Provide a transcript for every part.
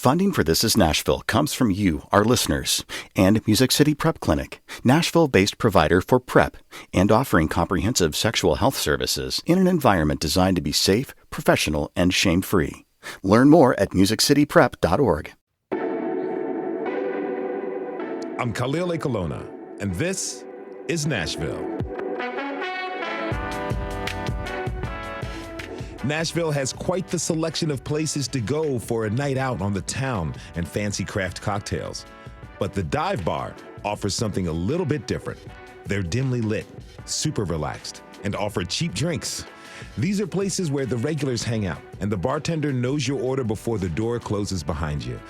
Funding for This Is Nashville comes from you, our listeners, and Music City Prep Clinic, Nashville-based provider for PrEP and offering comprehensive sexual health services in an environment designed to be safe, professional, and shame-free. Learn more at musiccityprep.org. I'm Khalil Ekalona, and this is Nashville. Nashville has quite the selection of places to go for a night out on the town and fancy craft cocktails. But the dive bar offers something a little bit different. They're dimly lit, super relaxed, and offer cheap drinks. These are places where the regulars hang out, and the bartender knows your order before the door closes behind you.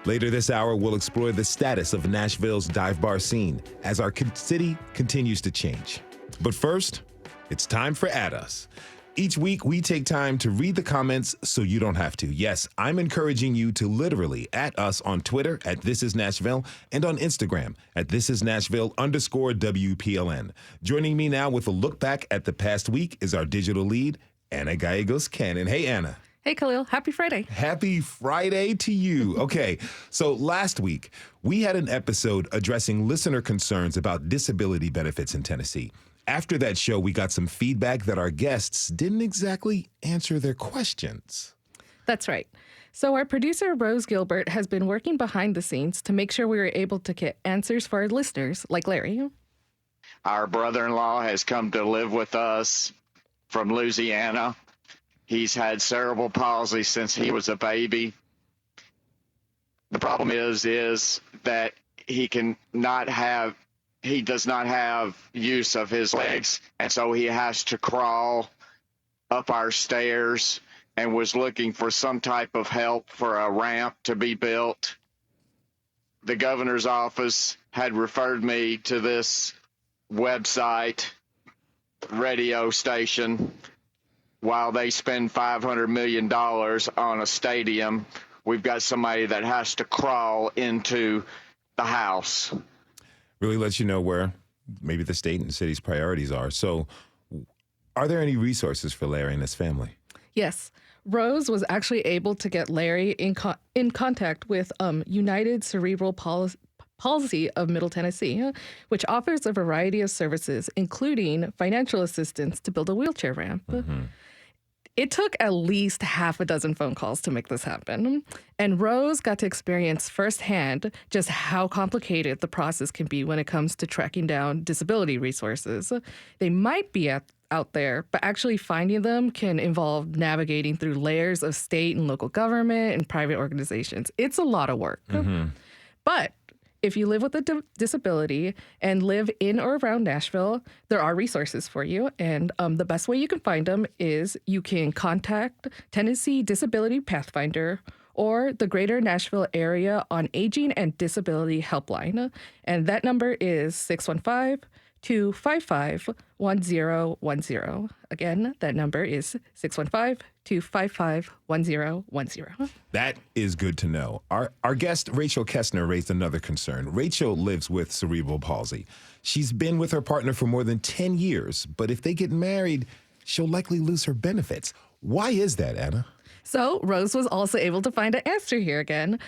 Later this hour, we'll explore the status of Nashville's dive bar scene as our city continues to change. But first, it's time for At Us. Each week, we take time to read the comments so you don't have to. Yes, I'm encouraging you to literally at us on Twitter at This Is Nashville and on Instagram at ThisIsNashville_WPLN. Joining me now with a look back at the past week is our digital lead, Anna Gallegos-Cannon. Hey, Anna. Hey, Khalil. Happy Friday. Happy Friday to you. Okay, so last week, we had an episode addressing listener concerns about disability benefits in Tennessee. After that show, we got some feedback that our guests didn't exactly answer their questions. That's right. So our producer, Rose Gilbert, has been working behind the scenes to make sure we were able to get answers for our listeners, like Larry. Our brother-in-law has come to live with us from Louisiana. He's had cerebral palsy since he was a baby. The problem is that he does not have use of his legs, and so he has to crawl up our stairs and was looking for some type of help for a ramp to be built. The governor's office had referred me to this website, radio station. While they spend $500 million on a stadium, we've got somebody that has to crawl into the house. Really lets you know where maybe the state and city's priorities are. So are there any resources for Larry and his family? Yes. Rose was actually able to get Larry in contact with United Cerebral Palsy of Middle Tennessee, which offers a variety of services, including financial assistance to build a wheelchair ramp. Mm-hmm. It took at least half a dozen phone calls to make this happen. And Rose got to experience firsthand just how complicated the process can be when it comes to tracking down disability resources. They might be out there, but actually finding them can involve navigating through layers of state and local government and private organizations. It's a lot of work. Mm-hmm. But if you live with a disability and live in or around Nashville, there are resources for you. And the best way you can find them is you can contact Tennessee Disability Pathfinder or the Greater Nashville Area on Aging and Disability Helpline. And that number is 615-255-1010. Again, that number is 615-255-1010. That is good to know. Our guest, Rachel Kessner, raised another concern. Rachel lives with cerebral palsy. She's been with her partner for more than 10 years, but if they get married, she'll likely lose her benefits. Why is that, Anna? So Rose was also able to find an answer here again.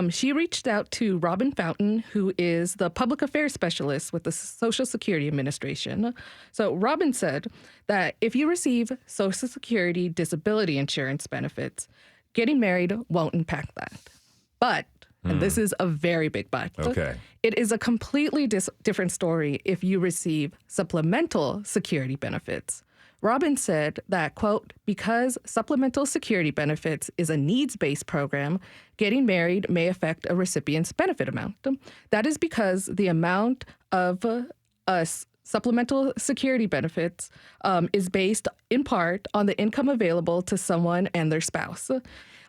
She reached out to Robin Fountain, who is the public affairs specialist with the Social Security Administration. So Robin said that if you receive Social Security disability insurance benefits, getting married won't impact that. But, and this is a very big but, okay, it is a completely different story if you receive supplemental security benefits. Robin said that, quote, because supplemental security benefits is a needs-based program, getting married may affect a recipient's benefit amount. That is because the amount of supplemental security benefits is based in part on the income available to someone and their spouse.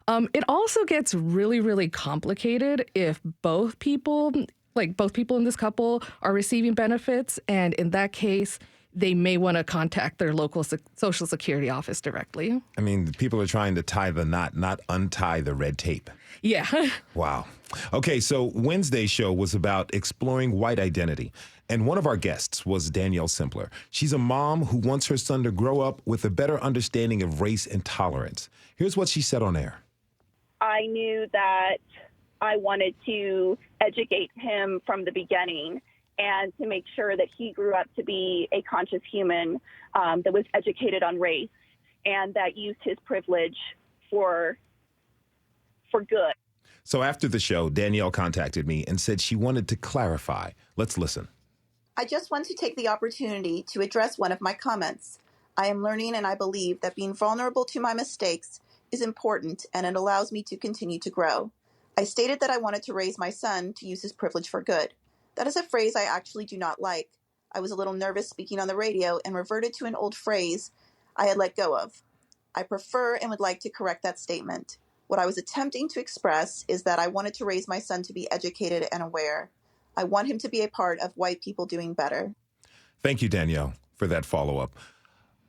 It also gets really, really complicated if both people in this couple are receiving benefits, and in that case, they may want to contact their local Social Security office directly. I mean, people are trying to tie the knot, not untie the red tape. Yeah. Wow. Okay, so Wednesday's show was about exploring white identity. And one of our guests was Danielle Simpler. She's a mom who wants her son to grow up with a better understanding of race and tolerance. Here's what she said on air. I knew that I wanted to educate him from the beginning and to make sure that he grew up to be a conscious human that was educated on race and that used his privilege for good. So after the show, Danielle contacted me and said she wanted to clarify. Let's listen. I just want to take the opportunity to address one of my comments. I am learning, and I believe that being vulnerable to my mistakes is important, and it allows me to continue to grow. I stated that I wanted to raise my son to use his privilege for good. That is a phrase I actually do not like. I was a little nervous speaking on the radio and reverted to an old phrase I had let go of. I prefer and would like to correct that statement. What I was attempting to express is that I wanted to raise my son to be educated and aware. I want him to be a part of white people doing better. Thank you, Danielle, for that follow-up.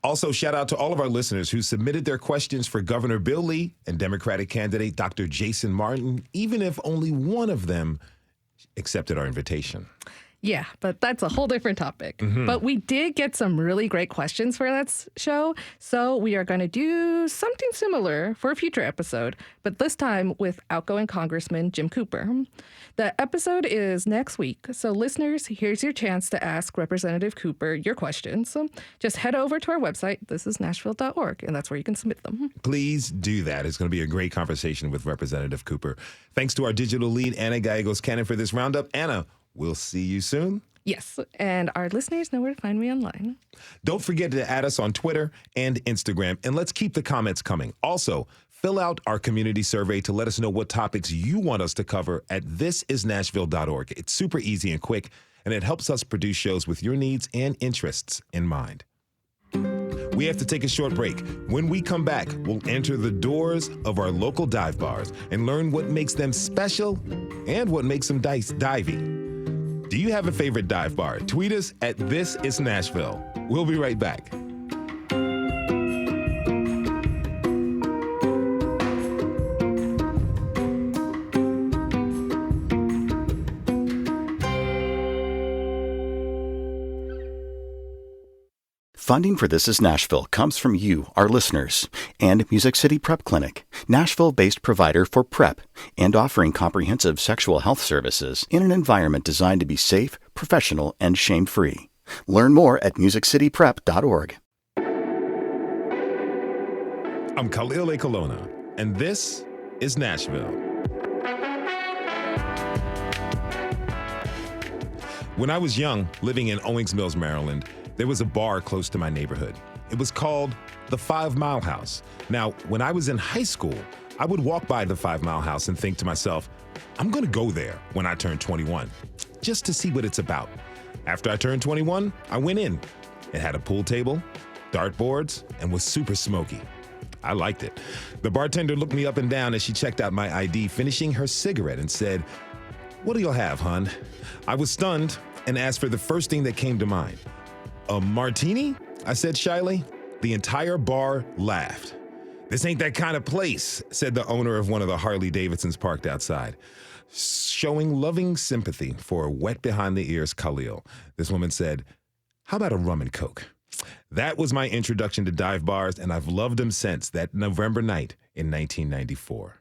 Also, shout out to all of our listeners who submitted their questions for Governor Bill Lee and Democratic candidate Dr. Jason Martin, even if only one of them accepted our invitation. Yeah, but that's a whole different topic. But we did get some really great questions for that show, so we are going to do something similar for a future episode, but this time with outgoing Congressman Jim Cooper. The episode is next week, so listeners, here's your chance to ask Representative Cooper your questions. So just head over to our website, thisisnashville.org, and that's where you can submit them. Please do that. It's going to be a great conversation with Representative Cooper. Thanks to our digital lead, Anna Gallegos-Cannon, for this roundup. Anna, we'll see you soon. Yes, and our listeners know where to find me online. Don't forget to add us on Twitter and Instagram, and let's keep the comments coming. Also, fill out our community survey to let us know what topics you want us to cover at thisisnashville.org. It's super easy and quick, and it helps us produce shows with your needs and interests in mind. We have to take a short break. When we come back, we'll enter the doors of our local dive bars and learn what makes them special and what makes them divey. Do you have a favorite dive bar? Tweet us at This Is Nashville. We'll be right back. Funding for This Is Nashville comes from you, our listeners, and Music City Prep Clinic, Nashville-based provider for PrEP and offering comprehensive sexual health services in an environment designed to be safe, professional, and shame-free. Learn more at musiccityprep.org. I'm Khalil A. Colonna, and this is Nashville. When I was young, living in Owings Mills, Maryland, there was a bar close to my neighborhood. It was called the 5 Mile House. Now, when I was in high school, I would walk by the 5 Mile House and think to myself, I'm going to go there when I turn 21, just to see what it's about. After I turned 21, I went in. It had a pool table, dartboards, and was super smoky. I liked it. The bartender looked me up and down as she checked out my ID, finishing her cigarette, and said, "What do y'all have, hon?" I was stunned and asked for the first thing that came to mind. "A martini?" I said shyly. The entire bar laughed. "This ain't that kind of place," said the owner of one of the Harley-Davidsons parked outside. Showing loving sympathy for wet behind the ears Khalil, this woman said, "How about a rum and coke?" That was my introduction to dive bars, and I've loved them since that November night in 1994.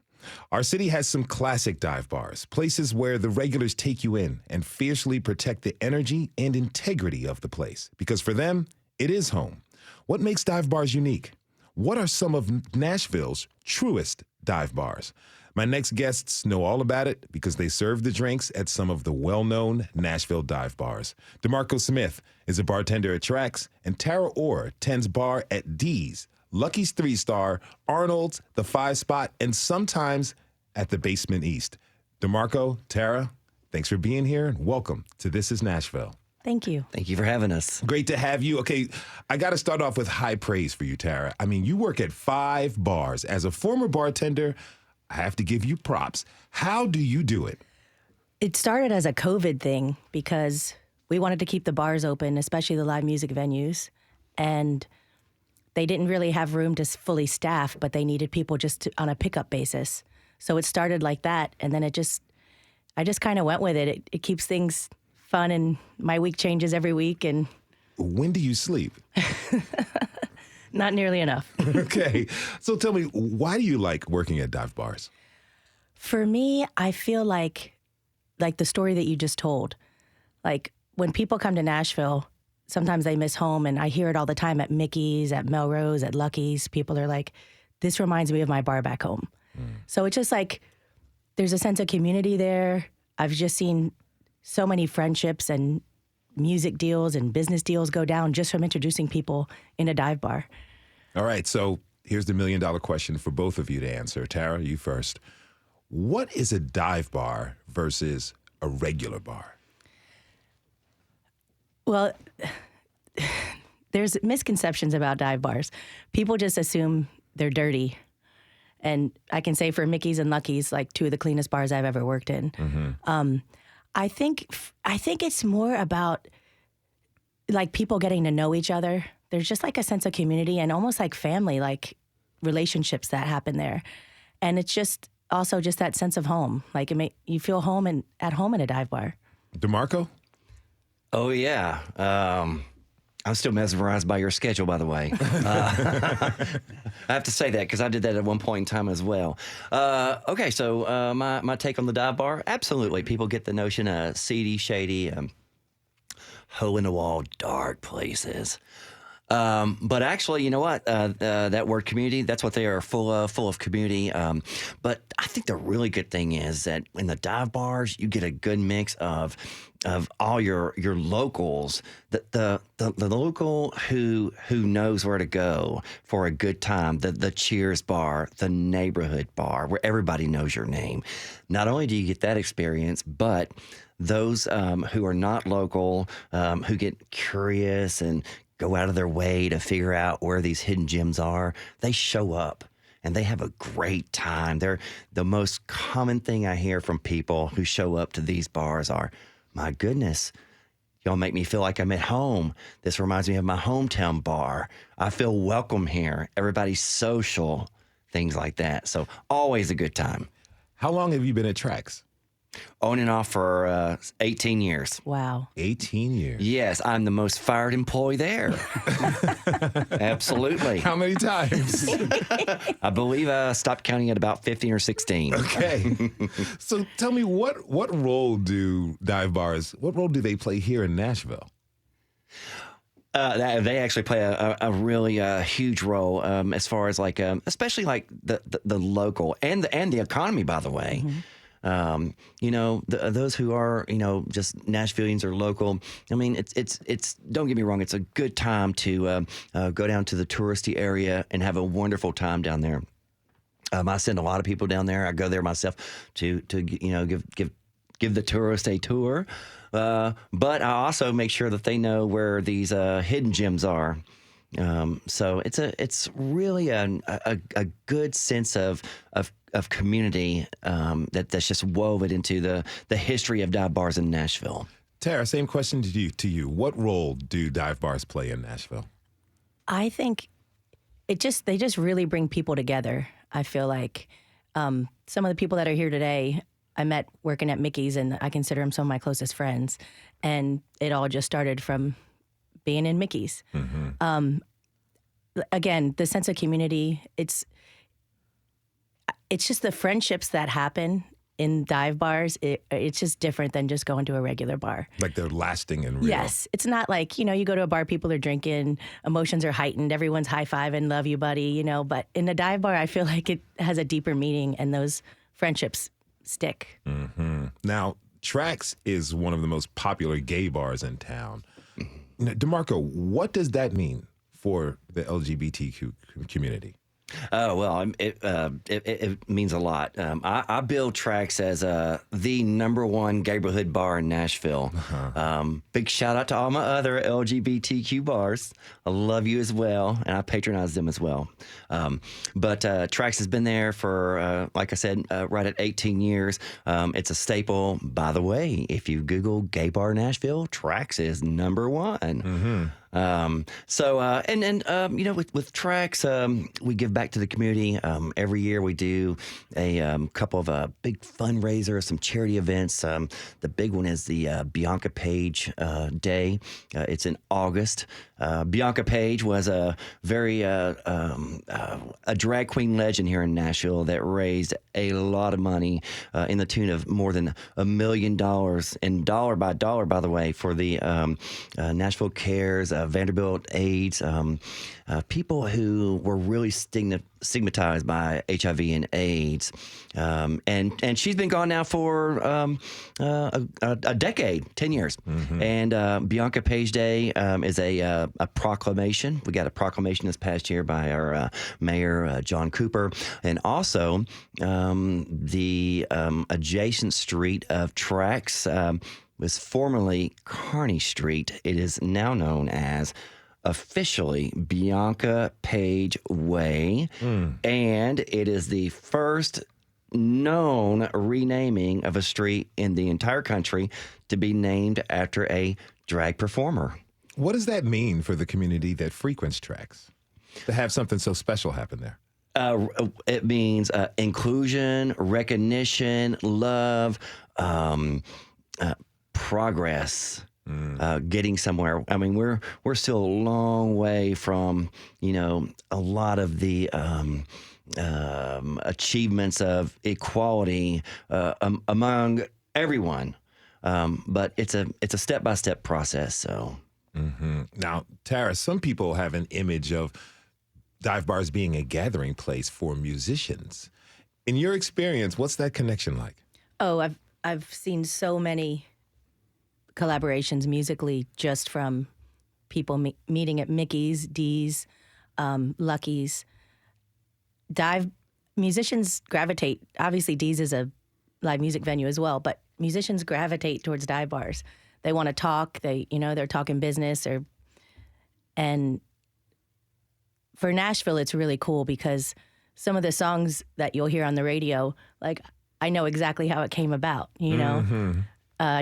Our city has some classic dive bars, places where the regulars take you in and fiercely protect the energy and integrity of the place. Because for them, it is home. What makes dive bars unique? What are some of Nashville's truest dive bars? My next guests know all about it because they serve the drinks at some of the well-known Nashville dive bars. DeMarko Smith is a bartender at Trax, and Tara Orr tends bar at D's, Lucky's 3-Star, Arnold's, the 5-Spot, and sometimes at the Basement East. DeMarko, Tara, thanks for being here, and welcome to This Is Nashville. Thank you. Thank you for having us. Great to have you. Okay, I got to start off with high praise for you, Tara. I mean, you work at 5 bars. As a former bartender, I have to give you props. How do you do it? It started as a COVID thing because we wanted to keep the bars open, especially the live music venues, and they didn't really have room to fully staff, but they needed people on a pickup basis. So it started like that, and then I just kind of went with it. It keeps things fun, and my week changes every week. And when do you sleep? Not nearly enough. Okay. So tell me, why do you like working at dive bars? For me, I feel like the story that you just told. Like when people come to Nashville, sometimes they miss home, and I hear it all the time at Mickey's, at Melrose, at Lucky's. People are like, this reminds me of my bar back home. So it's just like there's a sense of community there. I've just seen so many friendships and music deals and business deals go down just from introducing people in a dive bar. All right, so here's the $1 million question for both of you to answer. Tara, you first. What is a dive bar versus a regular bar? Well, there's misconceptions about dive bars. People just assume they're dirty. And I can say for Mickey's and Lucky's, like two of the cleanest bars I've ever worked in. I think it's more about like people getting to know each other. There's just like a sense of community and almost like family, like relationships that happen there. And it's just also just that sense of home. Like you feel home and at home in a dive bar. DeMarko? Oh, yeah. I'm still mesmerized by your schedule, by the way. I have to say that because I did that at one point in time as well. Okay, so my take on the dive bar, absolutely. People get the notion of seedy, shady, hole-in-the-wall, dark places. But actually, you know what? That word community, that's what they are, full of community. But I think the really good thing is that in the dive bars, you get a good mix of all your locals, the local who knows where to go for a good time, the Cheers bar, the neighborhood bar, where everybody knows your name. Not only do you get that experience, but those who are not local, who get curious and go out of their way to figure out where these hidden gems are, they show up and they have a great time. They're the most common thing I hear from people who show up to these bars are, my goodness, y'all make me feel like I'm at home. This reminds me of my hometown bar. I feel welcome here. Everybody's social, things like that. So always a good time. How long have you been at Trax? On and off for 18 years. Wow. 18 years. Yes, I'm the most fired employee there. Absolutely. How many times? I believe I stopped counting at about 15 or 16. Okay. So tell me, what role do dive bars, what role do they play here in Nashville? They actually play a really huge role as far as like, especially like the local and the economy, by the way. You know, those who are, you know, just Nashvillians or local. I mean, it's. Don't get me wrong. It's a good time to go down to the touristy area and have a wonderful time down there. I send a lot of people down there. I go there myself to you know give the tourist a tour. But I also make sure that they know where these hidden gems are. So it's really a good sense of community that's just woven into the history of dive bars in Nashville. Tara, same question to you. What role do dive bars play in Nashville? I think they just really bring people together. I feel like some of the people that are here today, I met working at Mickey's, and I consider them some of my closest friends. And it all just started from being in Mickey's. Again, the sense of community, it's just the friendships that happen in dive bars. It's just different than just going to a regular bar. Like they're lasting and real. Yes. It's not like, you know, you go to a bar, people are drinking, emotions are heightened, everyone's high-fiving, love you, buddy, you know. But in a dive bar, I feel like it has a deeper meaning, and those friendships stick. Now, Trax is one of the most popular gay bars in town. Now, DeMarko, what does that mean for the LGBTQ community? Oh, well, it means a lot. I build Trax as the #1 neighborhood bar in Nashville. Big shout out to all my other LGBTQ bars. I love you as well, and I patronize them as well. But Trax has been there for, like I said, right at 18 years. It's a staple. By the way, if you Google gay bar Nashville, Trax is #1. You know, with Trax, we give back to the community. Every year we do a couple of big fundraisers, some charity events. The big one is the Bianca Page Day. It's in August. Bianca Page was a very a drag queen legend here in Nashville that raised a lot of money in the tune of more than $1 million, and dollar by dollar, by the way, for the Nashville Cares, Vanderbilt AIDS, people who were really stigmatized by HIV and AIDS, and she's been gone now for a decade, 10 years. Mm-hmm. And Bianca Page Day is a proclamation. We got a proclamation this past year by our mayor, John Cooper, and also the adjacent street of Trax was formerly Kearney Street. It is now known as officially Bianca Page Way, and it is the first known renaming of a street in the entire country to be named after a drag performer. What does that mean for the community that frequents Trax to have something so special happen there? It means inclusion, recognition, love, progress. Getting somewhere. I mean, we're still a long way from, a lot of the achievements of equality among everyone. But it's a step-by-step process. So, Now, Tara, some people have an image of dive bars being a gathering place for musicians. In your experience, what's that connection like? Oh, I've seen so many collaborations musically just from people meeting at Mickey's, D's, Lucky's. Musicians gravitate. Obviously, D's is a live music venue as well, but musicians gravitate towards dive bars. They want to talk. They're talking business, and for Nashville, it's really cool because some of the songs that you'll hear on the radio, like I know exactly how it came about.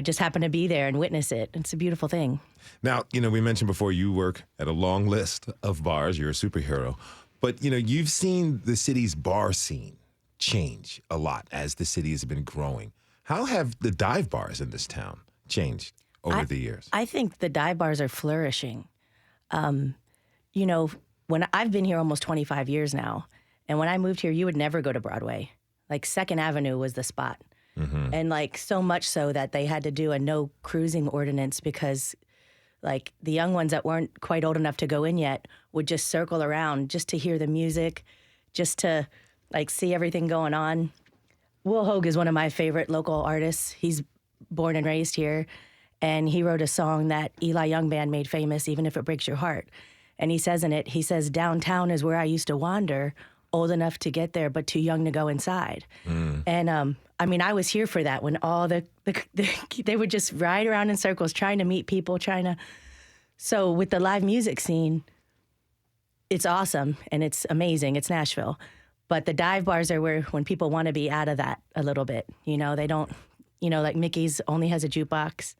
Just happen to be there and witness it. It's a beautiful thing. Now, we mentioned before you work at a long list of bars. You're a superhero. But, you've seen the city's bar scene change a lot as the city has been growing. How have the dive bars in this town changed over the years? I think the dive bars are flourishing. When I've been here almost 25 years now, and when I moved here, you would never go to Broadway. Like 2nd Avenue was the spot. Mm-hmm. And so much so that they had to do a no cruising ordinance because the young ones that weren't quite old enough to go in yet would just circle around just to hear the music, just to see everything going on. Will Hogue is one of my favorite local artists. He's born and raised here, and he wrote a song that Eli Young Band made famous, Even If It Breaks Your Heart. And he says in it, downtown is where I used to wander, old enough to get there, but too young to go inside. And I was here for that when all they would just ride around in circles trying to meet people, So with the live music scene, it's awesome and it's amazing. It's Nashville. But the dive bars are where when people want to be out of that a little bit. They don't, like Mickey's only has a jukebox.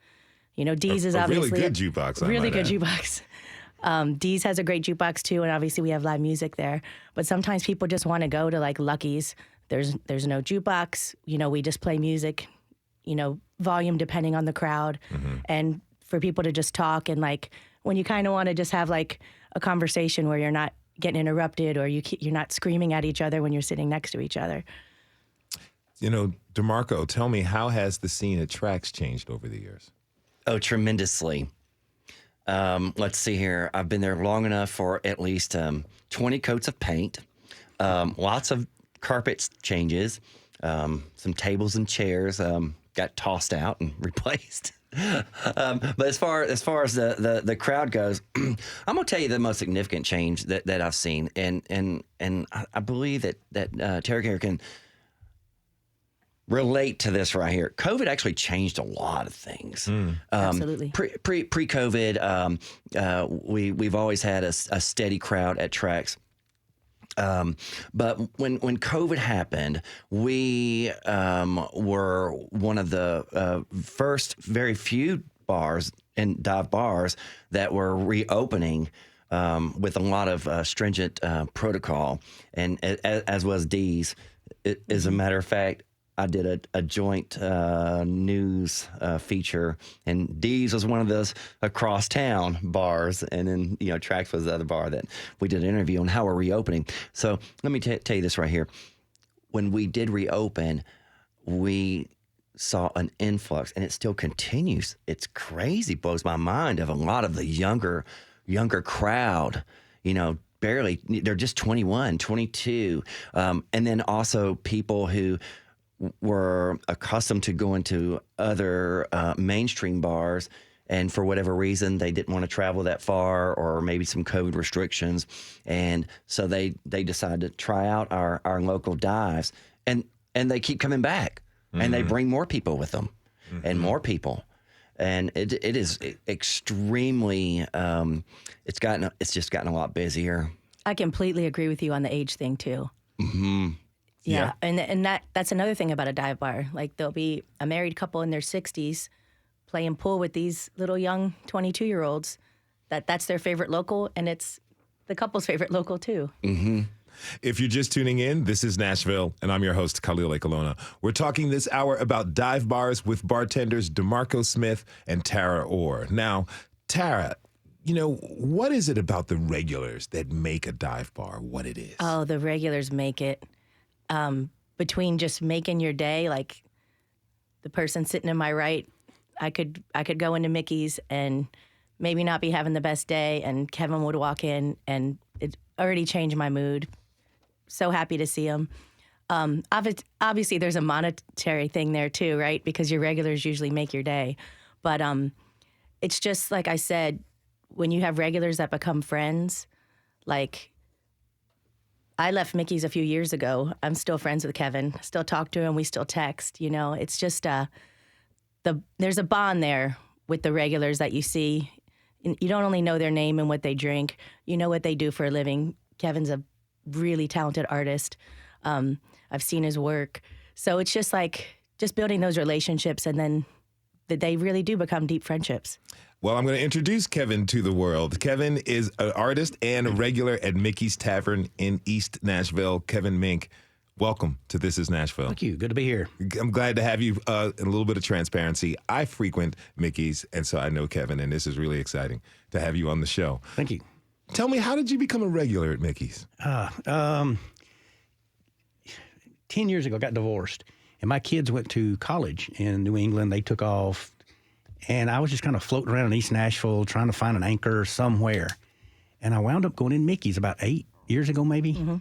D's is obviously really good jukebox. Really good jukebox. D's has a great jukebox too, and obviously we have live music there. But sometimes people just want to go to Lucky's. There's no jukebox. We just play music, volume depending on the crowd, and for people to just talk and when you kind of want to just have a conversation where you're not getting interrupted or you're not screaming at each other when you're sitting next to each other. DeMarko, tell me, how has the scene at Trax changed over the years? Oh, tremendously. Let's see here. I've been there long enough for at least 20 coats of paint, lots of carpet changes, some tables and chairs got tossed out and replaced. But as far as the crowd goes, I'm gonna tell you the most significant change that I've seen, and I believe that Terry Care can relate to this right here. COVID actually changed a lot of things. Absolutely. Pre-COVID, we've always had a steady crowd at Trax. But when COVID happened, we were one of the first very few bars and dive bars that were reopening with a lot of stringent protocol, and as was D's. As a matter of fact, I did a joint news feature, and D's was one of those across town bars, and then Trax was the other bar that we did an interview on how we're reopening. So let me tell you this right here. When we did reopen, we saw an influx, and it still continues. It's crazy, blows my mind, of a lot of the younger crowd, barely, they're just 21, 22. And then also people who were accustomed to going to other mainstream bars, and for whatever reason, they didn't want to travel that far, or maybe some COVID restrictions. And so they decided to try out our local dives, and they keep coming back. And they bring more people with them, and more people, and it is extremely. It's just gotten a lot busier. I completely agree with you on the age thing too. Mm-hmm. Yeah, and that's another thing about a dive bar. Like, there'll be a married couple in their 60s playing pool with these little young 22-year-olds. That's their favorite local, and it's the couple's favorite local too. Mm-hmm. If you're just tuning in, this is Nashville, and I'm your host, Khalil Ekalona. We're talking this hour about dive bars with bartenders DeMarko Smith and Tara Orr. Now, Tara, what is it about the regulars that make a dive bar what it is? Oh, the regulars make it. Between just making your day, like the person sitting in my right, I could go into Mickey's and maybe not be having the best day, and Kevin would walk in, and it already changed my mood. So happy to see him. Obviously, there's a monetary thing there too, right? Because your regulars usually make your day. But it's just like I said, when you have regulars that become friends, like I left Mickey's a few years ago. I'm still friends with Kevin. Still talk to him. We still text. It's just there's a bond there with the regulars that you see. You don't only know their name and what they drink. You know what they do for a living. Kevin's a really talented artist. I've seen his work. So it's just building those relationships, and then they really do become deep friendships. Well, I'm going to introduce Kevin to the world. Kevin is an artist and a regular at Mickey's Tavern in East Nashville. Kevin Menck, welcome to This is Nashville. Thank you. Good to be here. I'm glad to have you. A little bit of transparency. I frequent Mickey's, and so I know Kevin, and this is really exciting to have you on the show. Thank you. Tell me, how did you become a regular at Mickey's? 10 years ago, I got divorced, and my kids went to college in New England. They took off, and I was just kind of floating around in East Nashville trying to find an anchor somewhere. And I wound up going in Mickey's about 8 years ago, maybe. Mm-hmm.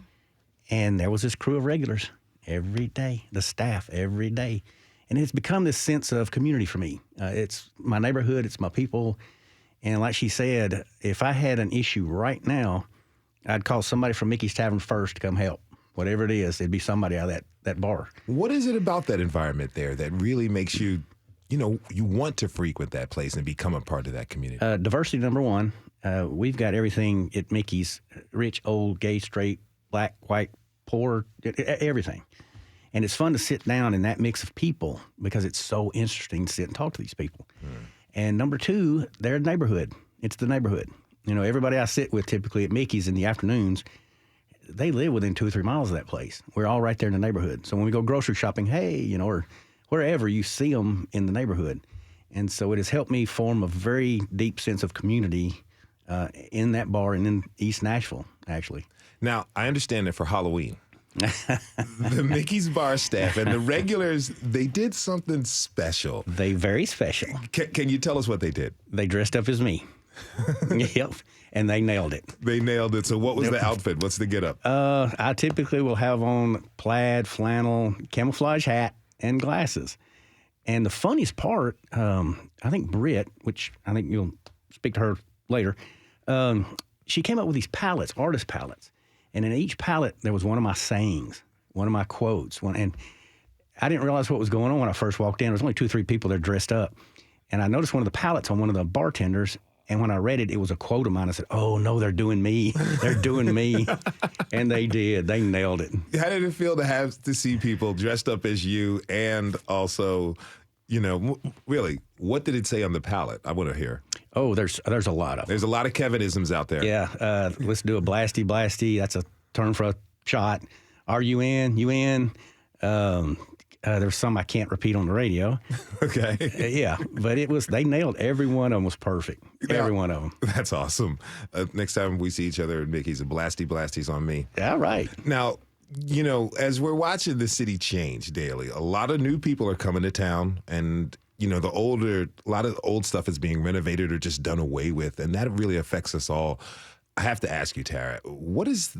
And there was this crew of regulars every day, the staff every day. And it's become this sense of community for me. It's my neighborhood, it's my people. And like she said, if I had an issue right now, I'd call somebody from Mickey's Tavern first to come help. Whatever it is, it'd be somebody out of that bar. What is it about that environment there that really makes you, you want to frequent that place and become a part of that community? Diversity, number one. We've got everything at Mickey's, rich, old, gay, straight, black, white, poor, everything. And it's fun to sit down in that mix of people because it's so interesting to sit and talk to these people. And number two, they're a neighborhood. It's the neighborhood. Everybody I sit with typically at Mickey's in the afternoons, they live within 2 or 3 miles of that place. We're all right there in the neighborhood. So when we go grocery shopping, hey, or wherever, you see them in the neighborhood. And so it has helped me form a very deep sense of community in that bar and in East Nashville, actually. Now, I understand that for Halloween, the Mickey's bar staff and the regulars, they did something special. They very special. Can you tell us what they did? They dressed up as me. Yep. And they nailed it. They nailed it. So what was the outfit? What's the get-up? I typically will have on plaid, flannel, camouflage hat, and glasses. And the funniest part, I think Britt, which I think you'll speak to her later, she came up with these palettes, artist palettes. And in each palette, there was one of my sayings, one of my quotes. And I didn't realize what was going on when I first walked in. There was only 2 or 3 people there dressed up. And I noticed one of the palettes on one of the bartenders. And when I read it, it was a quote of mine. I said, oh, no, they're doing me. They're doing me. And they did. They nailed it. How did it feel to see people dressed up as you and also, really, what did it say on the palette? I want to hear. Oh, there's a lot of them. There's a lot of Kevinisms out there. Yeah. Let's do a blasty, blasty. That's a term for a shot. Are you in? You in? There's some I can't repeat on the radio. Okay. Yeah, but they nailed every one of them was perfect. Every one of them. That's awesome. Next time we see each other at Mickey's, a blasties on me. All right. Now, as we're watching the city change daily, a lot of new people are coming to town, and a lot of old stuff is being renovated or just done away with, and that really affects us all. I have to ask you, Tara, what is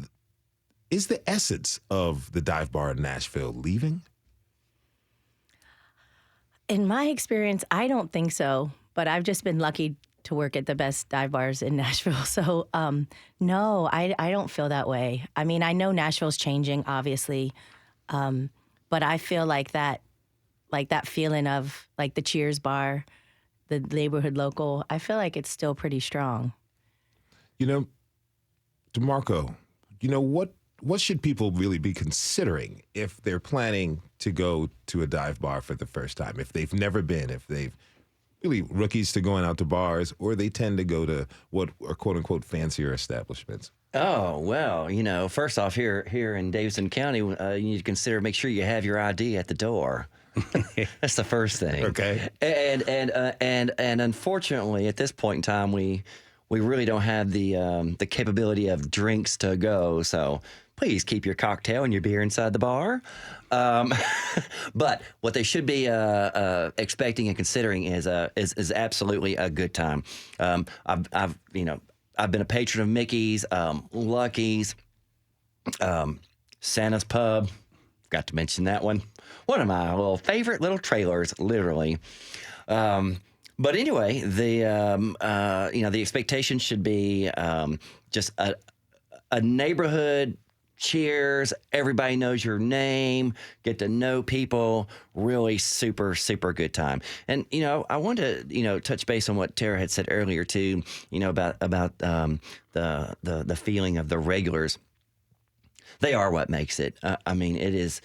the essence of the dive bar in Nashville leaving? In my experience, I don't think so, but I've just been lucky to work at the best dive bars in Nashville. So, no, I don't feel that way. I mean, I know Nashville's changing, obviously, but I feel like that feeling of like the Cheers bar, the neighborhood local, I feel like it's still pretty strong. DeMarko, what should people really be considering if they're planning to go to a dive bar for the first time? If they've never been, if they've really rookies to going out to bars, or they tend to go to what are quote unquote fancier establishments? Oh, well, first off, here in Davidson County, you need to make sure you have your ID at the door. That's the first thing. Okay. And unfortunately, at this point in time, we really don't have the capability of drinks to go. So please keep your cocktail and your beer inside the bar. But what they should be expecting and considering is absolutely a good time. I've been a patron of Mickey's, Lucky's, Santa's Pub. Forgot to mention that one. One of my little favorite little trailers, literally. But anyway, the expectation should be just a neighborhood cheers. Everybody knows your name. Get to know people. Really super, super good time. And I wanted to touch base on what Tara had said earlier too. About the feeling of the regulars. They are what makes it. I mean, it is.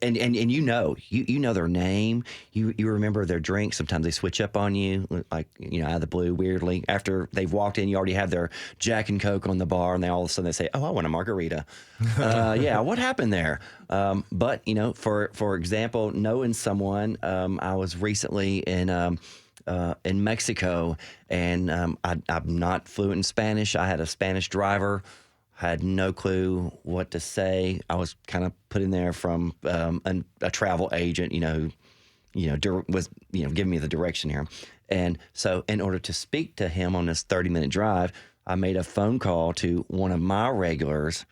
And you know their name. You remember their drink. Sometimes they switch up on you, like out of the blue, weirdly. After they've walked in, you already have their Jack and Coke on the bar, and they all of a sudden they say, "Oh, I want a margarita." Yeah, what happened there? But for example, knowing someone, I was recently in Mexico, and I'm not fluent in Spanish. I had a Spanish driver. Had no clue what to say. I was kind of put in there from a travel agent, who, was giving me the direction here. And so, in order to speak to him on this 30-minute drive, I made a phone call to one of my regulars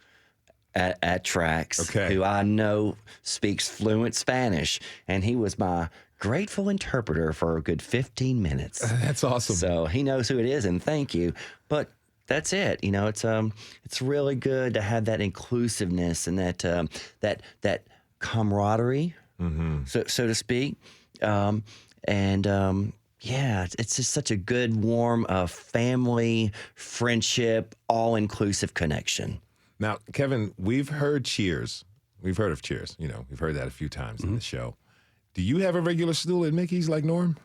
at Trax, who I know speaks fluent Spanish, and he was my grateful interpreter for a good 15 minutes. That's awesome. So he knows who it is, and thank you. But that's it. It's really good to have that inclusiveness and that camaraderie, so to speak. It's just such a good, warm, family, friendship, all-inclusive connection. Now, Kevin, we've heard Cheers. We've heard of Cheers. We've heard that a few times in the show. Do you have a regular stool at Mickey's like Norm?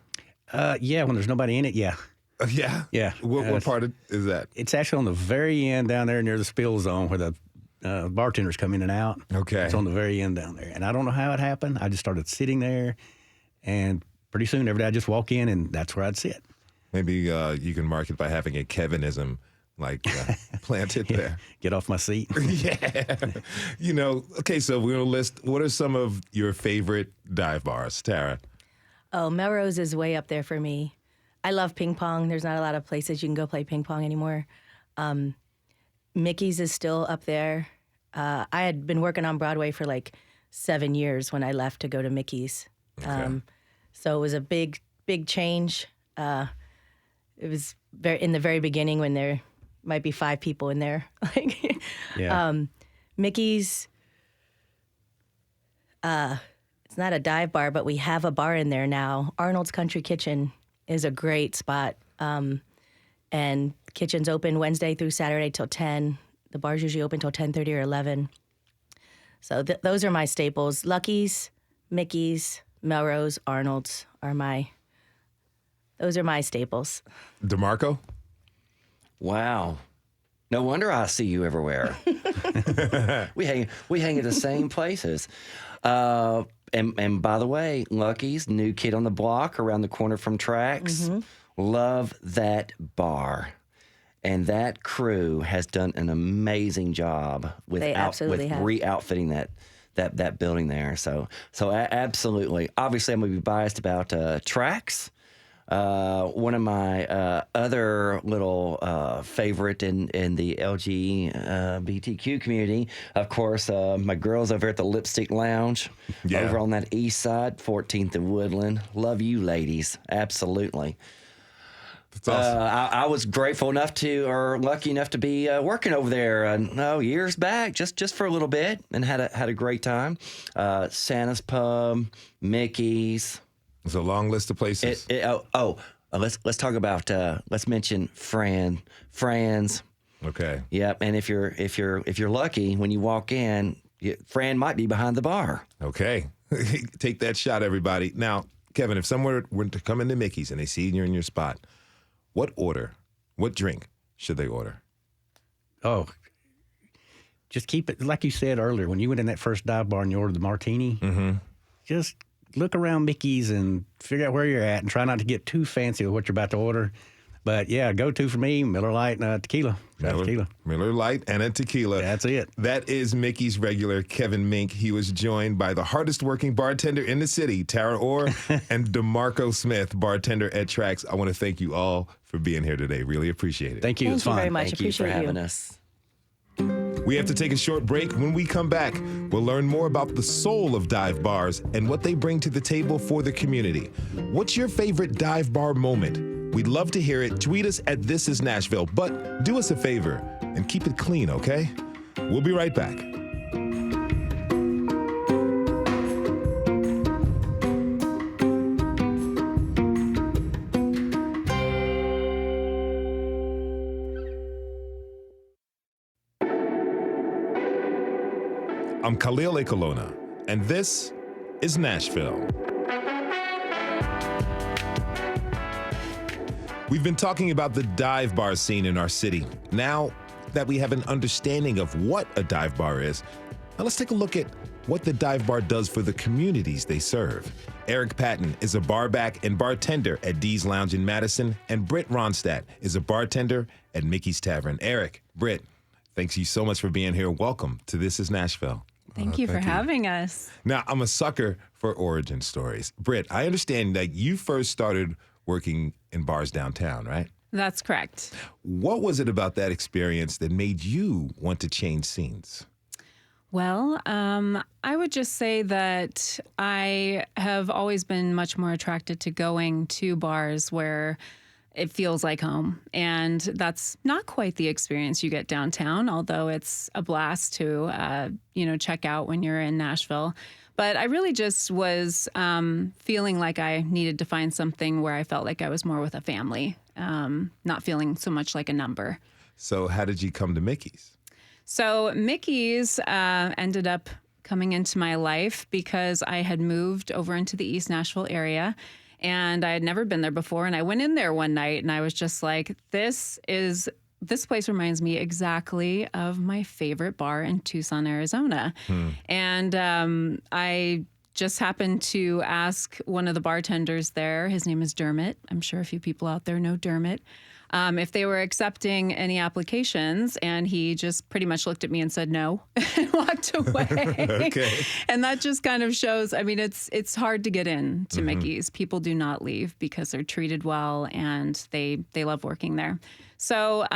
Yeah, when there's nobody in it, yeah. Yeah? Yeah. What part is that? It's actually on the very end down there near the spill zone where the bartenders come in and out. Okay. It's on the very end down there. And I don't know how it happened. I just started sitting there, and pretty soon every day I'd just walk in, and that's where I'd sit. Maybe you can mark it by having a Kevinism planted there. Get off my seat. Yeah. Okay, so we're going to list, what are some of your favorite dive bars, Tara? Oh, Melrose is way up there for me. I love ping pong. There's not a lot of places you can go play ping pong anymore. Mickey's is still up there. I had been working on Broadway for like 7 years when I left to go to Mickey's. Okay. So it was a big, big change. It was in the very beginning when there might be 5 people in there. Mickey's, it's not a dive bar, but we have a bar in there now. Arnold's Country Kitchen is a great spot. And kitchen's open Wednesday through Saturday till 10. The bar's usually open till 10:30 or 11. So those are my staples. Lucky's, Mickey's, Melrose, Arnold's those are my staples. DeMarko? Wow. No wonder I see you everywhere. We hang at the same places. And by the way, Lucky's new kid on the block around the corner from Trax. Love that bar. And that crew has done an amazing job with re-outfitting that building there. So absolutely. Obviously, I'm going to be biased about Trax. One of my other little favorite in the LGBTQ community, of course, my girls over at the Lipstick Lounge over on that east side, 14th and Woodland. Love you, ladies. Absolutely. That's awesome. I was grateful enough or lucky enough to be working over there years back, just for a little bit, and had a great time. Santa's Pub, Mickey's. It's a long list of places. Let's talk about let's mention Fran's. Okay. Yep. And if you're lucky, when you walk in, Fran might be behind the bar. Okay. Take that shot, everybody. Now, Kevin, if someone were to come into Mickey's and they see you're in your spot, what drink should they order? Oh, just keep it, like you said earlier, when you went in that first dive bar and you ordered the martini, just look around Mickey's and figure out where you're at and try not to get too fancy with what you're about to order. But yeah, go-to for me, Miller Lite and tequila. Miller Lite and a tequila. That's it. That is Mickey's regular Kevin Menck. He was joined by the hardest working bartender in the city, Tara Orr, and DeMarko Smith, bartender at Trax. I want to thank you all for being here today. Really appreciate it. Thank you. Thank It's you fun. very much. Thank Appreciate you for having us. We have to take a short break. When we come back, we'll learn more about the soul of dive bars and what they bring to the table for the community. What's your favorite dive bar moment? We'd love to hear it. Tweet us at This Is Nashville, but do us a favor and keep it clean, okay? We'll be right back. I'm Khalil Ekolona, and this is Nashville. We've been talking about the dive bar scene in our city. Now that we have an understanding of what a dive bar is, now let's take a look at what the dive bar does for the communities they serve. Eric Patton is a barback and bartender at Dee's Lounge in Madison, and Britt Ronstadt is a bartender at Mickey's Tavern. Eric, Britt, thanks you so much for being here. Welcome to This Is Nashville. Thank you for having us. Now, I'm a sucker for origin stories. Britt, I understand that you first started working in bars downtown, right? That's correct. What was it about that experience that made you want to change scenes? Well, I would just say that I have always been much more attracted to going to bars where it feels like home. And that's not quite the experience you get downtown, although it's a blast to, check out when you're in Nashville. But I really just was feeling like I needed to find something where I felt like I was more with a family, not feeling so much like a number. So how did you come to Mickey's? So Mickey's ended up coming into my life because I had moved over into the East Nashville area, and I had never been there before. And I went in there one night, and I was just like, this place reminds me exactly of my favorite bar in Tucson, Arizona. And I just happened to ask one of the bartenders there, his name is Dermot, I'm sure a few people out there know Dermot, if they were accepting any applications, and he just pretty much looked at me and said no and walked away. Okay. And that just kind of shows, I mean, it's hard to get in to Mickey's. People do not leave because they're treated well and they love working there. So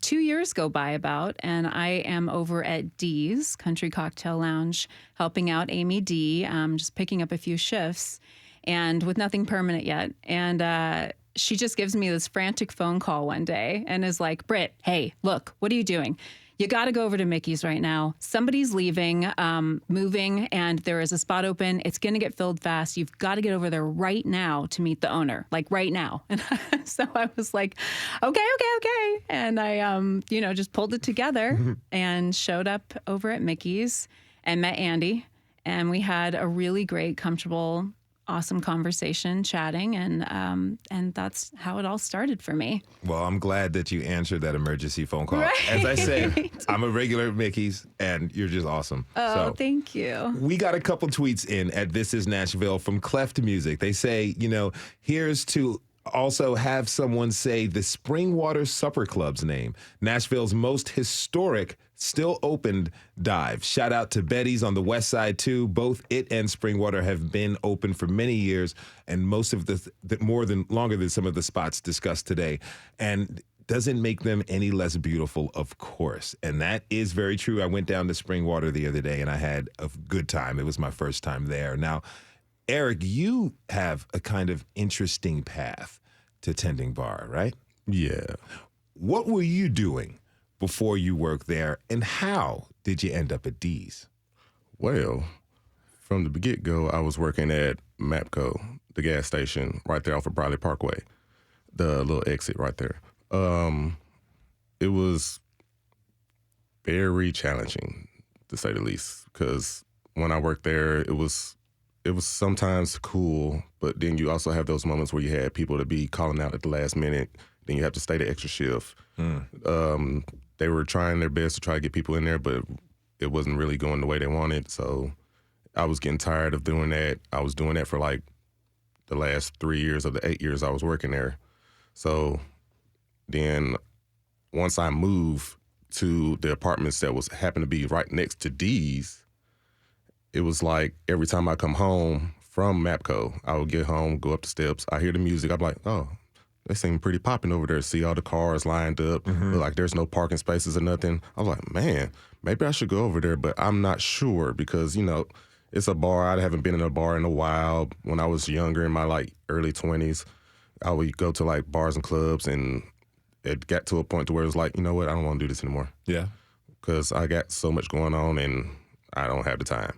2 years go by about, and I am over at Dee's Country Cocktail Lounge helping out Amy D, just picking up a few shifts, and with nothing permanent yet. And she just gives me this frantic phone call one day and is like, Britt, hey, look, what are you doing? You got to go over to Mickey's right now. Somebody's leaving, moving, and there is a spot open. It's going to get filled fast. You've got to get over there right now to meet the owner, like right now. And so I was like, okay. And I, just pulled it together and showed up over at Mickey's and met Andy. And we had a really great, comfortable, awesome conversation, chatting, and that's how it all started for me. Well, I'm glad that you answered that emergency phone call. Right. As I said, I'm a regular at Mickey's, and you're just awesome. Oh, thank you. We got a couple tweets in at This Is Nashville from Cleft Music. They say, here's to also have someone say the Springwater Supper Club's name, Nashville's most historic still opened dive. Shout out to Betty's on the west side, too. Both it and Springwater have been open for many years, and most of longer than some of the spots discussed today. And doesn't make them any less beautiful, of course. And that is very true. I went down to Springwater the other day, and I had a good time. It was my first time there. Now, Eric, you have a kind of interesting path to tending bar, right? Yeah. What were you doing before you worked there, and how did you end up at D's? Well, from the get-go, I was working at MAPCO, the gas station right there off of Briley Parkway, the little exit right there. It was very challenging, to say the least, because when I worked there, it was sometimes cool, but then you also have those moments where you had people to be calling out at the last minute. Then you have to stay the extra shift. They were trying their best to try to get people in there, but it wasn't really going the way they wanted. So I was getting tired of doing that. I was doing that for like the last 3 years of the 8 years I was working there. So then once I moved to the apartments that happened to be right next to D's, it was like every time I come home from MAPCO, I would get home, go up the steps, I hear the music, I'm like, oh, they seem pretty popping over there. See all the cars lined up, like there's no parking spaces or nothing. I was like, man, maybe I should go over there, but I'm not sure because, it's a bar. I haven't been in a bar in a while. When I was younger, in my like early 20s, I would go to like bars and clubs, and it got to a point to where it was like, you know what, I don't want to do this anymore. Yeah. Because I got so much going on and I don't have the time.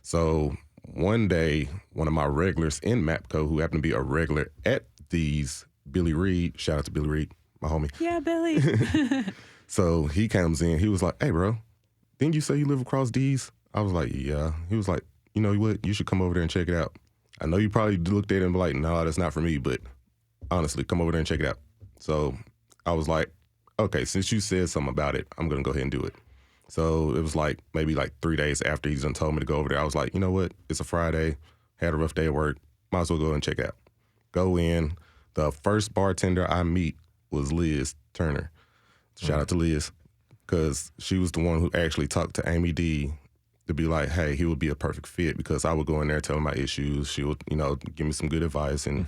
So one day, one of my regulars in MAPCO, who happened to be a regular at these, Billy Reed, shout out to Billy Reed, my homie. Yeah, Billy. So he comes in, he was like, hey, bro, didn't you say you live across D's? I was like, yeah. He was like, you know what, you should come over there and check it out. I know you probably looked at it and be like, no, that's not for me, but honestly, come over there and check it out. So I was like, okay, since you said something about it, I'm going to go ahead and do it. So it was like maybe like 3 days after he's done told me to go over there, I was like, you know what, it's a Friday, had a rough day at work, might as well go and check it out. Go in. The first bartender I meet was Liz Turner. Shout out to Liz, because she was the one who actually talked to Amy D to be like, hey, he would be a perfect fit, because I would go in there, tell him my issues. She would, give me some good advice and,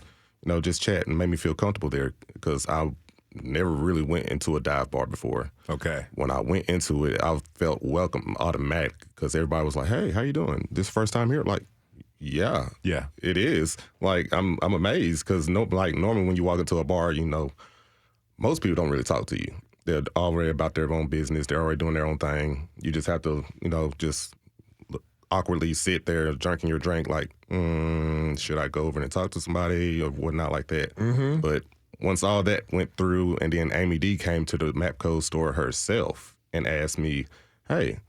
just chat and make me feel comfortable there, because I never really went into a dive bar before. Okay. When I went into it, I felt welcome automatic, because everybody was like, hey, how you doing? This first time here? Like, yeah, it is. Like, I'm amazed, because normally when you walk into a bar, most people don't really talk to you. They're already about their own business. They're already doing their own thing. You just have to, just awkwardly sit there drinking your drink like, should I go over and talk to somebody or whatnot like that? Mm-hmm. But once all that went through, and then Amy D came to the MAPCO store herself and asked me, hey,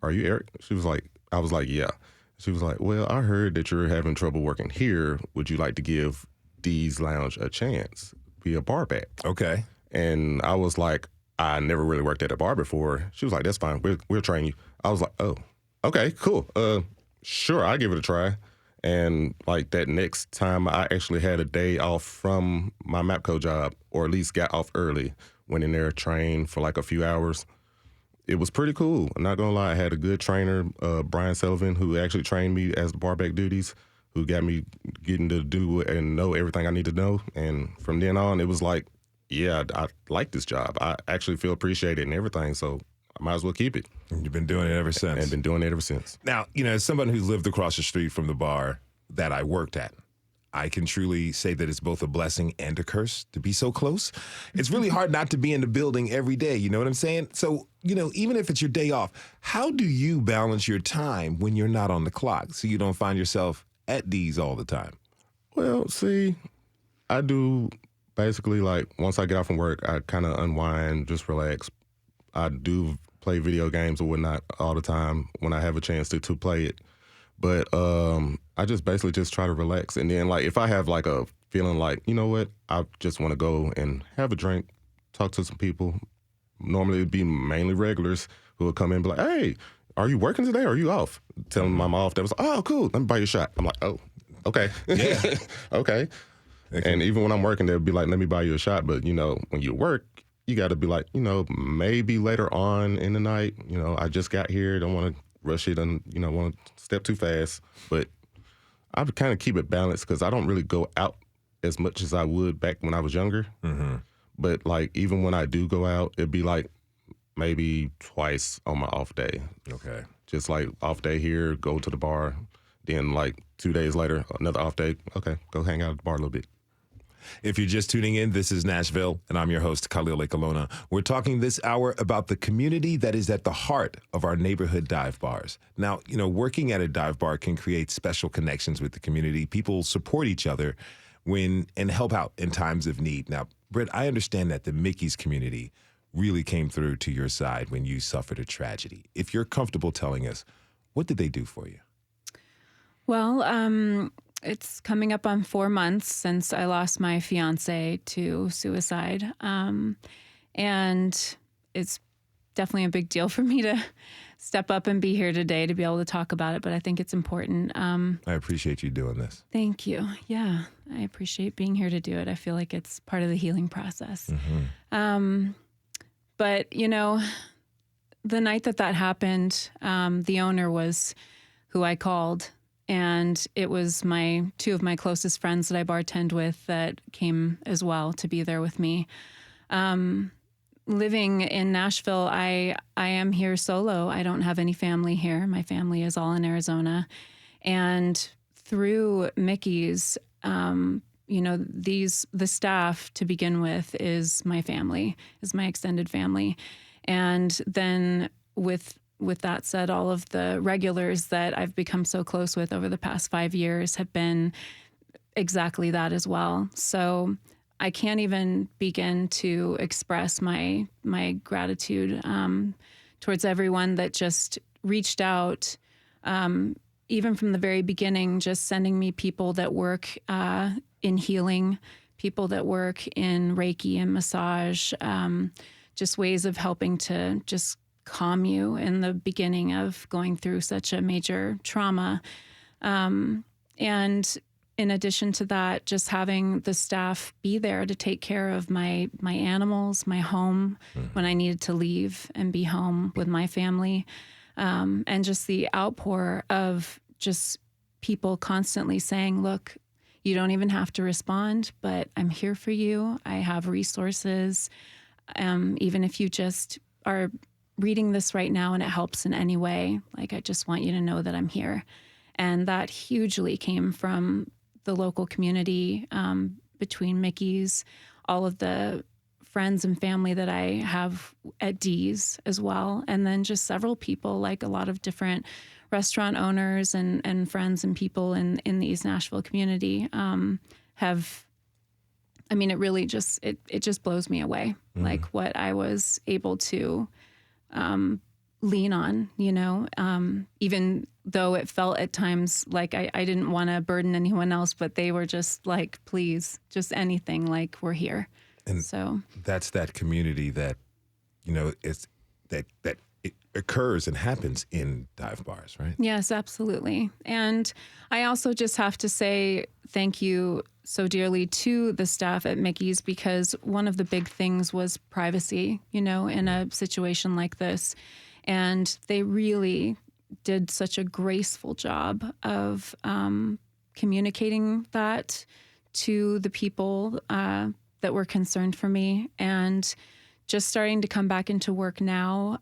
are you Eric? I was like, yeah. She was like, well, I heard that you're having trouble working here. Would you like to give D's Lounge a chance? Be a barback. Okay. And I was like, I never really worked at a bar before. She was like, that's fine. We'll train you. I was like, oh, okay, cool. Sure, I'll give it a try. And like that next time, I actually had a day off from my MAPCO job, or at least got off early, went in there, trained for like a few hours. It was pretty cool. I'm not gonna lie, I had a good trainer, Brian Sullivan, who actually trained me as the barback duties, who got me getting to do and know everything I need to know. And from then on, it was like, yeah, I like this job. I actually feel appreciated and everything, so I might as well keep it. And you've been doing it ever since. And been doing it ever since. Now, as someone who's lived across the street from the bar that I worked at, I can truly say that it's both a blessing and a curse to be so close. It's really hard not to be in the building every day, you know what I'm saying? So, even if it's your day off, how do you balance your time when you're not on the clock so you don't find yourself at D's all the time? Well, see, I do basically, like, once I get off from work, I kind of unwind, just relax. I do play video games or whatnot all the time when I have a chance to play it. But I just basically just try to relax. And then, like, if I have, like, a feeling like, you know what, I just want to go and have a drink, talk to some people. Normally it'd be mainly regulars who would come in and be like, hey, are you working today or are you off? Tell them I'm off. They was like, oh, cool, let me buy you a shot. I'm like, oh, okay. Yeah. Okay. And even when I'm working, they'll be like, let me buy you a shot. But, you know, when you work, you got to be like, you know, maybe later on in the night, you know, I just got here, don't want to rush it and, you know, want to step too fast. But I would kind of keep it balanced because I don't really go out as much as I would back when I was younger. Mm-hmm. But, like, even when I do go out, it'd be like maybe twice on my off day. Okay. Just like off day here, go to the bar. Then, like, 2 days later, another off day. Okay, go hang out at the bar a little bit. If you're just tuning in, this is Nashville, and I'm your host, Khalil Ekalona. We're talking this hour about the community that is at the heart of our neighborhood dive bars. Now, you know, working at a dive bar can create special connections with the community. People support each other and help out in times of need. Now, Britt, I understand that the Mickey's community really came through to your side when you suffered a tragedy. If you're comfortable telling us, what did they do for you? Well, it's coming up on 4 months since I lost my fiance to suicide. And it's definitely a big deal for me to step up and be here today to be able to talk about it. But I think it's important. I appreciate you doing this. Thank you. Yeah, I appreciate being here to do it. I feel like it's part of the healing process. Mm-hmm. But, you know, the night that happened, the owner was who I called. And it was two of my closest friends that I bartend with that came as well to be there with me. Living in Nashville, I am here solo. I don't have any family here. My family is all in Arizona. And through Mickey's, you know, the staff to begin with is my family, is my extended family. And then with that said, all of the regulars that I've become so close with over the past 5 years have been exactly that as well. So I can't even begin to express my gratitude towards everyone that just reached out, even from the very beginning, just sending me people that work in healing, people that work in Reiki and massage, just ways of helping to just calm you in the beginning of going through such a major trauma. And in addition to that, just having the staff be there to take care of my animals, my home, when I needed to leave and be home with my family. And just the outpour of just people constantly saying, look, you don't even have to respond, but I'm here for you. I have resources. Even if you just are reading this right now and it helps in any way, like, I just want you to know that I'm here. And that hugely came from the local community, between Mickey's, all of the friends and family that I have at D's as well. And then just several people, like a lot of different restaurant owners and friends and people in the East Nashville community have, I mean, it really just, it just blows me away, like what I was able to lean on, you know, even though it felt at times like I didn't want to burden anyone else, but they were just like, please, just anything, like, we're here. And so that's that community that, you know, it's that it occurs and happens in dive bars, right? Yes, absolutely. And I also just have to say thank you so dearly to the staff at Mickey's, because one of the big things was privacy, you know, in a situation like this. And they really did such a graceful job of communicating that to the people that were concerned for me. And just starting to come back into work now,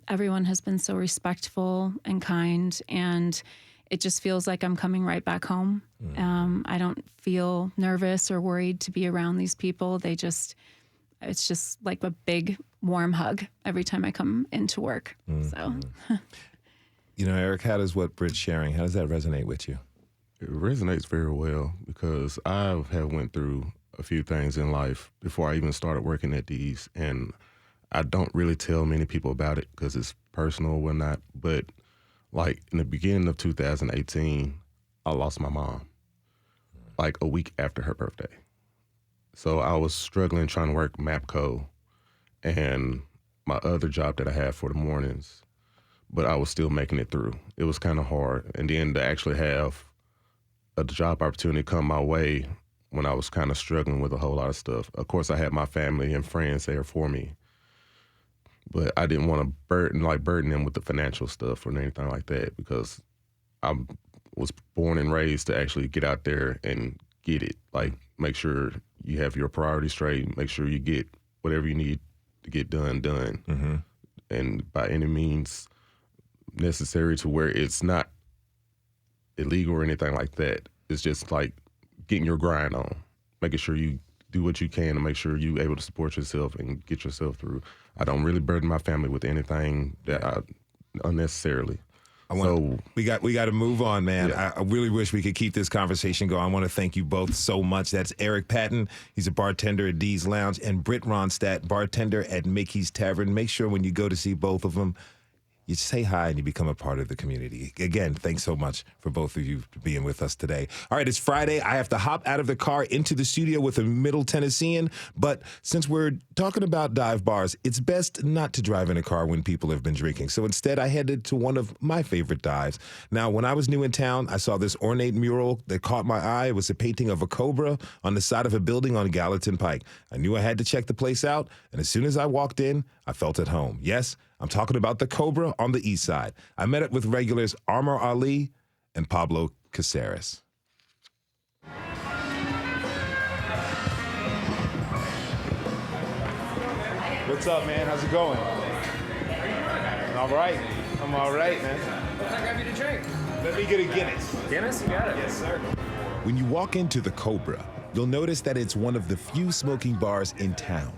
everyone has been so respectful and kind, and it just feels like I'm coming right back home. I don't feel nervous or worried to be around these people. It's just like a big warm hug every time I come into work. So, you know, Eric, how does what Britt's sharing, how does that resonate with you? It resonates very well because I have went through a few things in life before I even started working at these, and I don't really tell many people about it because it's personal or whatnot. But Like in the beginning of 2018, I lost my mom, like a week after her birthday. So I was struggling trying to work MAPCO and my other job that I had for the mornings, but I was still making it through. It was kind of hard. And then to actually have a job opportunity come my way when I was kind of struggling with a whole lot of stuff. Of course, I had my family and friends there for me, but I didn't want to burden them with the financial stuff or anything like that, because I was born and raised to actually get out there and get it. Like, make sure you have your priorities straight, make sure you get whatever you need to get done. Mm-hmm. And by any means necessary, to where it's not illegal or anything like that. It's just like getting your grind on, making sure you do what you can to make sure you're able to support yourself and get yourself through. I don't really burden my family with anything that unnecessarily. We got to move on, man. Yeah. I really wish we could keep this conversation going. I want to thank you both so much. That's Eric Patton. He's a bartender at Dee's Lounge, and Britt Ronstadt, bartender at Mickey's Tavern. Make sure when you go to see both of them, you say hi and you become a part of the community. Again, thanks so much for both of you being with us today. All right, it's Friday. I have to hop out of the car into the studio with a Middle Tennessean, but since we're talking about dive bars, it's best not to drive in a car when people have been drinking. So instead, I headed to one of my favorite dives. Now, when I was new in town, I saw this ornate mural that caught my eye. It was a painting of a cobra on the side of a building on Gallatin Pike. I knew I had to check the place out, and as soon as I walked in, I felt at home. Yes, I'm talking about the Cobra on the east side. I met up with regulars Armour Ali and Pablo Caceres. What's up, man? How's it going? All right. I'm all right, man. What can I grab you to drink? Let me get a Guinness. Guinness? You got it. Yes, sir. When you walk into the Cobra, you'll notice that it's one of the few smoking bars in town.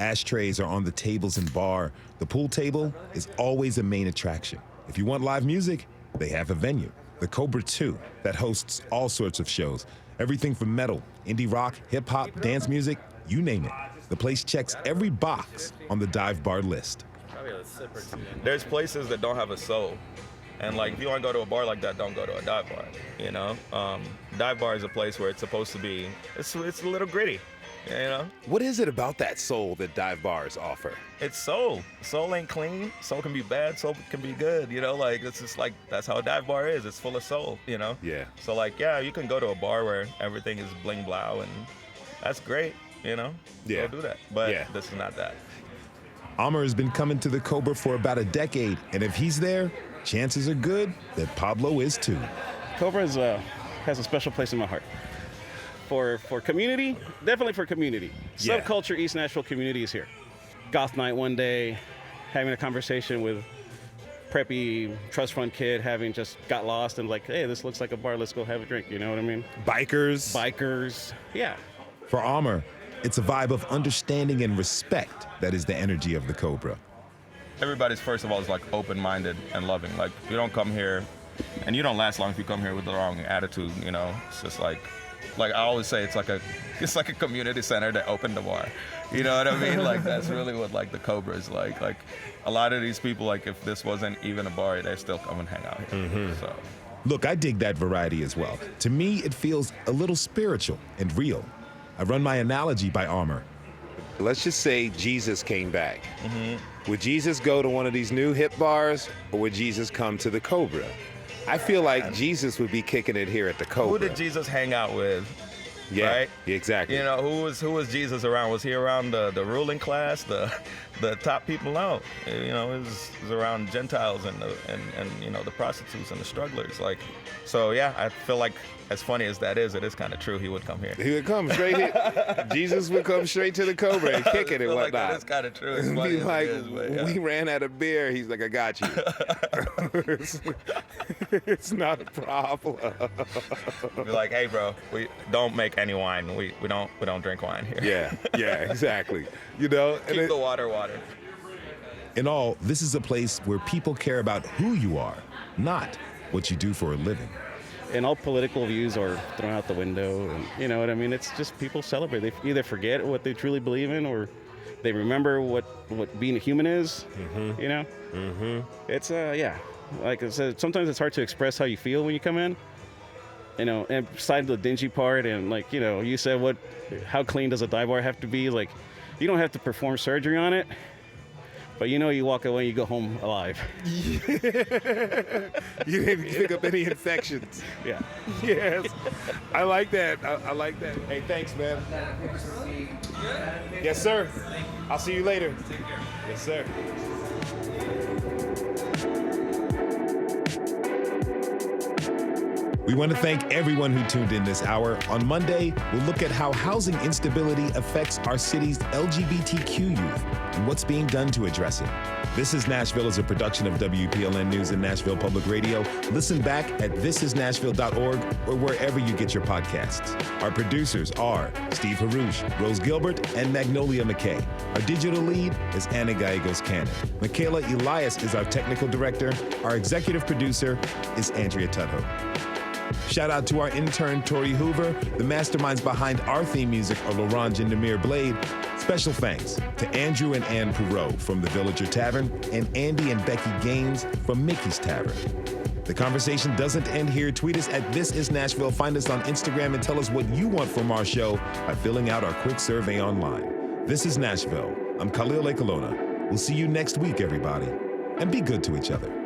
Ashtrays are on the tables and bar. The pool table is always a main attraction. If you want live music, they have a venue, the Cobra 2, that hosts all sorts of shows. Everything from metal, indie rock, hip hop, dance music, you name it. The place checks every box on the dive bar list. There's places that don't have a soul. And like, if you want to go to a bar like that, don't go to a dive bar, you know? Dive bar is a place where it's supposed to be, it's a little gritty. You know? What is it about that soul that dive bars offer? It's soul. Soul ain't clean. Soul can be bad. Soul can be good. You know, like, it's just like, that's how a dive bar is. It's full of soul, you know? Yeah. So like, yeah, you can go to a bar where everything is bling blow, and that's great, you know? Yeah. Go do that. But this is not that. Armour has been coming to the Cobra for about a decade, and if he's there, chances are good that Pablo is too. Cobra has a special place in my heart. For community, definitely for community. Yeah. Subculture East Nashville community is here. Goth night one day, having a conversation with preppy trust fund kid, having just got lost and like, hey, this looks like a bar, let's go have a drink, you know what I mean? Bikers, yeah. For Armour, it's a vibe of understanding and respect that is the energy of the Cobra. Everybody's, first of all, is like open-minded and loving. Like, you don't come here, and you don't last long if you come here with the wrong attitude, you know? It's just like I always say, it's like a community center that opened the bar. You know what I mean? Like, that's really what like the Cobra is like. Like, a lot of these people, like, if this wasn't even a bar, they still come and hang out here. Mm-hmm. So, look, I dig that variety as well. To me, it feels a little spiritual and real. I run my analogy by Armour. Let's just say Jesus came back. mm-hmm. Would Jesus go to one of these new hip bars, or would Jesus come to the Cobra? I feel like Jesus would be kicking it here at the Cobra. Who did Jesus hang out with? Yeah, right? Exactly. You know, who was Jesus around? Was he around the ruling class, the top people? No, you know, he was around Gentiles and you know, the prostitutes and the strugglers. Like, so yeah, I feel like, as funny as that is, it is kind of true. He would come here. He would come straight here. Jesus would come straight to the Cobra and kick it and whatnot. Like that is kind of true. As funny as like, it is, but, yeah. We ran out of beer. He's like, I got you. It's not a problem. Be like, hey, bro, we don't make any wine. We don't drink wine here. Yeah, exactly. You know, Keep the water. In all, this is a place where people care about who you are, not what you do for a living. And all political views are thrown out the window, and you know what I mean? It's just people celebrate. They either forget what they truly believe in, or they remember what being a human is. Mm-hmm. You know? Mm-hmm. It's Like I said, sometimes it's hard to express how you feel when you come in. You know, and besides the dingy part, and like, you know, you said how clean does a dive bar have to be? Like, you don't have to perform surgery on it, but you know, you walk away, you go home alive. You didn't pick up any infections. Yeah. Yes. I like that. I like that. Hey, thanks, man. Yes, sir. I'll see you later. Yes, sir. We want to thank everyone who tuned in this hour. On Monday, we'll look at how housing instability affects our city's LGBTQ youth and what's being done to address it. This is Nashville is a production of WPLN News and Nashville Public Radio. Listen back at thisisnashville.org or wherever you get your podcasts. Our producers are Steve Harouche, Rose Gilbert, and Magnolia McKay. Our digital lead is Anna Gallegos-Cannon. Michaela Elias is our technical director. Our executive producer is Andrea Tudhope. Shout out to our intern, Tori Hoover. The masterminds behind our theme music are Laurent and Namir Blade. Special thanks to Andrew and Ann Perot from the Villager Tavern and Andy and Becky Gaines from Mickey's Tavern. The conversation doesn't end here. Tweet us at This Is Nashville. Find us on Instagram and tell us what you want from our show by filling out our quick survey online. This is Nashville. I'm Khalil Ekalona. We'll see you next week, everybody. And be good to each other.